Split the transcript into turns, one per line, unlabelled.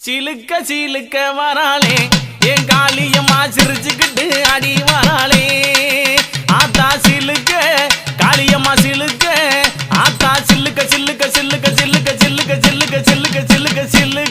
சிலுக்க சிலுக்க வராளே என் காளியம்மா சிரிச்சுக்கிட்டு அடி வராளே ஆத்தா சிலுக்க காளியம்மா சிலுக்க ஆத்தா சில்லுக்க சில்லுக்க சில்லுக்க சில்லுக்க சில்லுக்க சில்லுக்க சில்லுக்க சில்லுக்க சில்லு